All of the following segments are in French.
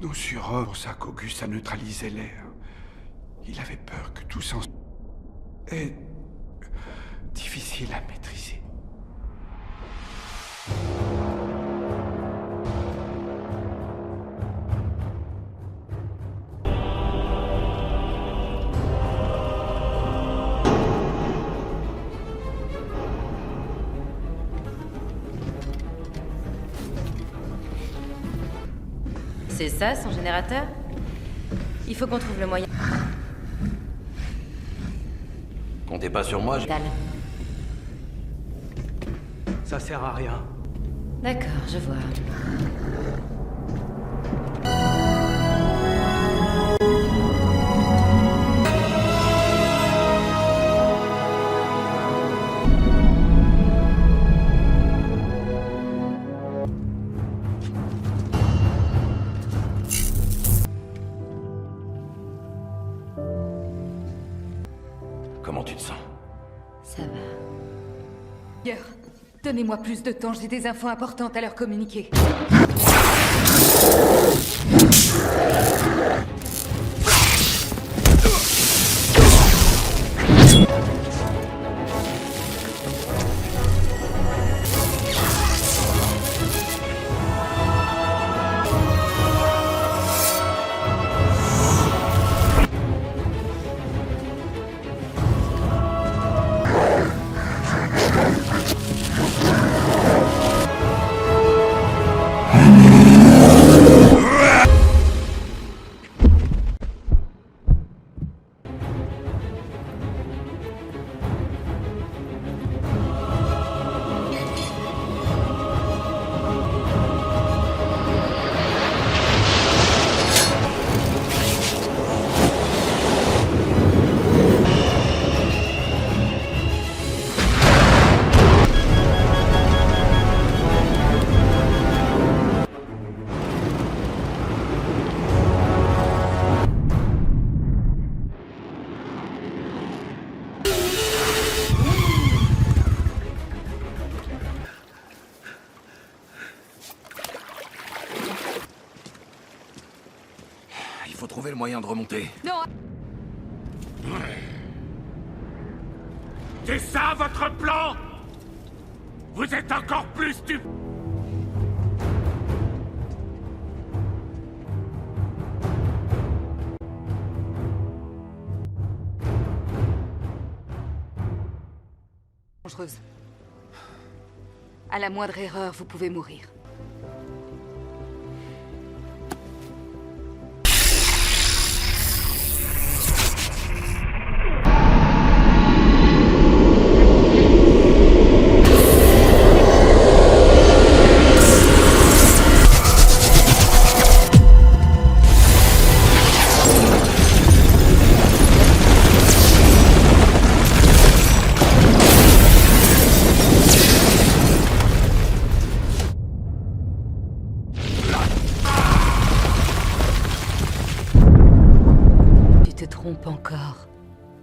Nos surhommes, pour ça qu'Auguste a neutralisé l'air. Il avait peur que tout s'en... est difficile à maîtriser. C'est ça, son générateur? Il faut qu'on trouve le moyen... Comptez pas sur moi, Dalle. Ça sert à rien. D'accord, je vois. Comment tu te sens? Ça va. Ailleurs. Donnez-moi plus de temps, j'ai des infos importantes à leur communiquer. Il faut trouver le moyen de remonter. Non. C'est ça votre plan? Vous êtes encore plus stupide. Dangereuse. À la moindre erreur, vous pouvez mourir. Tu te trompes encore.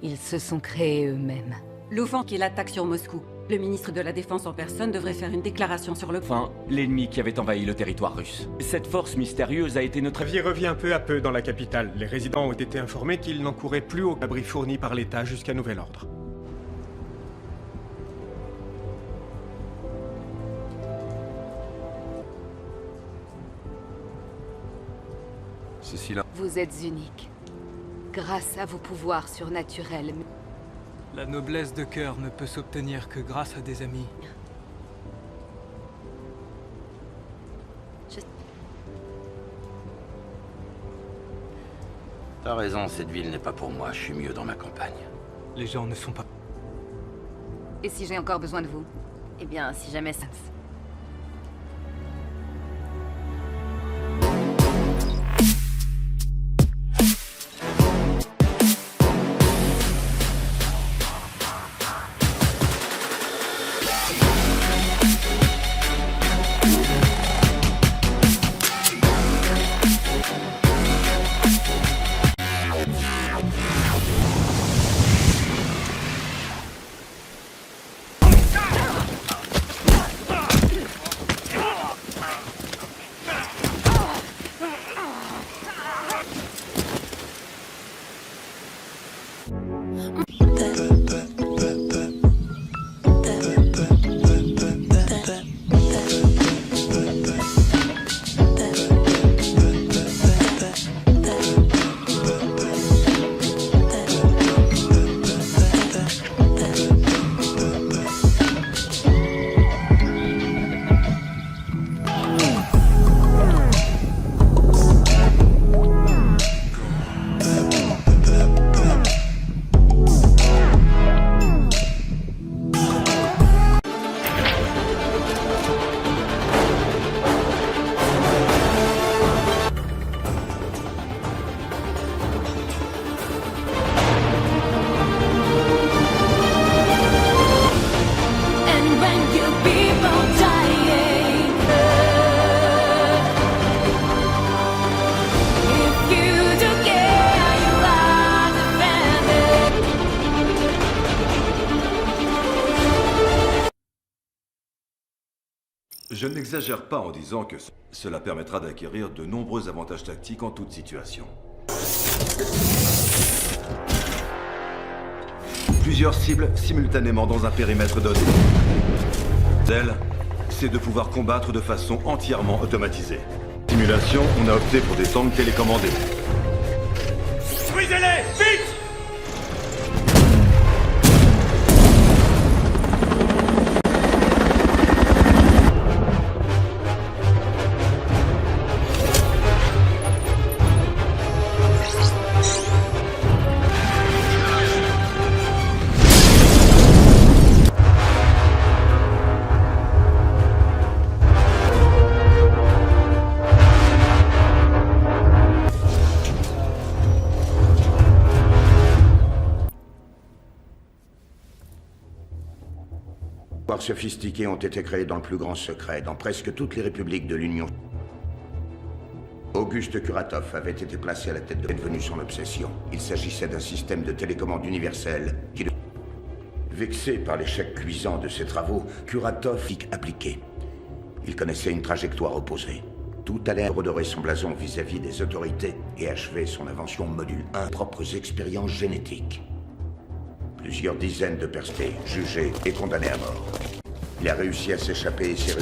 Ils se sont créés eux-mêmes. L'OFAN qui l'attaque sur Moscou. Le ministre de la Défense en personne devrait faire une déclaration sur le point. Enfin, l'ennemi qui avait envahi le territoire russe. Cette force mystérieuse a été notre... La vie revient peu à peu dans la capitale. Les résidents ont été informés qu'ils n'encouraient plus au abri fourni par l'État jusqu'à nouvel ordre. Ceci là. Vous êtes unique. Grâce à vos pouvoirs surnaturels. La noblesse de cœur ne peut s'obtenir que grâce à des amis. T'as raison, cette ville n'est pas pour moi. Je suis mieux dans ma campagne. Les gens ne sont pas... Et si j'ai encore besoin de vous? Eh bien, si jamais ça... Je n'exagère pas en disant que cela permettra d'acquérir de nombreux avantages tactiques en toute situation. Plusieurs cibles simultanément dans un périmètre donné. Celle, c'est de pouvoir combattre de façon entièrement automatisée. Simulation, on a opté pour des tanks télécommandés. Brisez-les! Vite! Sophistiqués ont été créés dans le plus grand secret, dans presque toutes les républiques de l'Union. Auguste Kuratov avait été placé à la tête de devenu son obsession. Il s'agissait d'un système de télécommande universel qui... Vexé par l'échec cuisant de ses travaux, Kuratov y appliqué. Il connaissait une trajectoire opposée. Tout allait redorer son blason vis-à-vis des autorités et achever son invention module 1, propres expériences génétiques. Plusieurs dizaines de personnels jugés et condamnés à mort. Il a réussi à s'échapper et s'est...